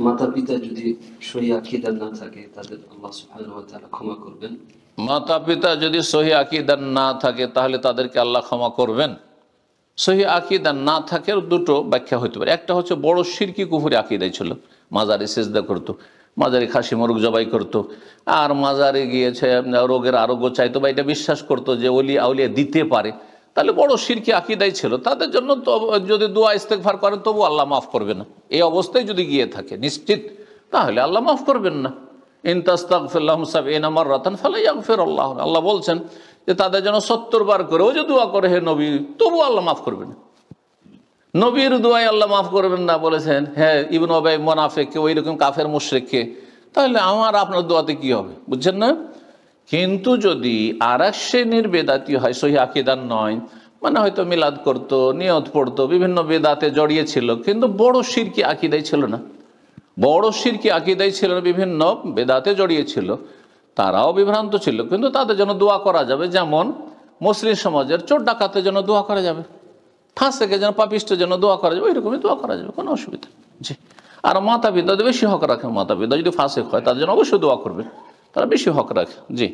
মাতা পিতা যদি সহি আকীদা না থাকে তাদের আল্লাহ সুবহানাহু ওয়া তাআলা ক্ষমা করবেন? মাতা পিতা যদি সহি আকীদা না থাকে তাহলে তাদেরকে আল্লাহ ক্ষমা করবেন। সহি আকীদা না থাকে দুটো ব্যাখ্যা হতে পারে। একটা হচ্ছে বড় শিরকি কুফরি আকীদাই ছিল, মাজারে সিজদা করতো, মাজারে খাসি মোরগ জবাই করতো, আর মাজারে গিয়েছে রোগের আরোগ্য চাইতো বা এটা বিশ্বাস করতো যে ওলি আউলিয়া দিতে পারে, তাহলে বড় শিরকি আকীদাই ছিল। তাদের জন্য তো যদি দোয়া ইস্তেগফার করেন তবু আল্লাহ মাফ করবে না। এই অবস্থায় যদি গিয়ে থাকে নিশ্চিত, তাহলে আল্লাহ মাফ করবেন না। ইন তাস্তাগফির লাহুম ৭০ মাররাতান ফালা ইয়াগফিরুল্লাহ, আল্লাহ বলছেন যে তাদের জন্য ৭০ বার করেও যে দোয়া করে হে নবী, তবু আল্লাহ মাফ করবে না। নবীর দোয়ায় আল্লাহ মাফ করবেন না বলেছেন, হ্যাঁ ইবনে উবাই মুনাফিককে, ওই রকম কাফের মুশরিককে, তাহলে আমার আপনার দোয়াতে কি হবে? বুঝছেন না? কিন্তু যদি আর এক শ্রেণীর বেদাতি হয়, সহি আকীদার নয়, মানে হয়তো মিলাদ করতো, নিয়ত পড়তো, বিভিন্ন বেদাতে জড়িয়ে ছিল, কিন্তু বড় শিরকি আকীদাই ছিল না, বড় শিরকি আকীদাই ছিল না, বিভিন্ন বেদাতে জড়িয়ে ছিল, তারাও বিভ্রান্ত ছিল, কিন্তু তাদের জন্য দোয়া করা যাবে। যেমন মুসলিম সমাজের চোর ডাকাতের জন্য দোয়া করা যাবে, ফাঁসেকের জন্য, পাপিষ্টের জন্য দোয়া করা যাবে, ওইরকমই দোয়া করা যাবে, কোনো অসুবিধা নেই। জি। আর মাতা পিতা বেশি হক রাখে, মাতা পিতা যদি ফাঁসেক হয় তাদের জন্য অবশ্যই দোয়া করবে, তারা বেশি হক রাখে। জি।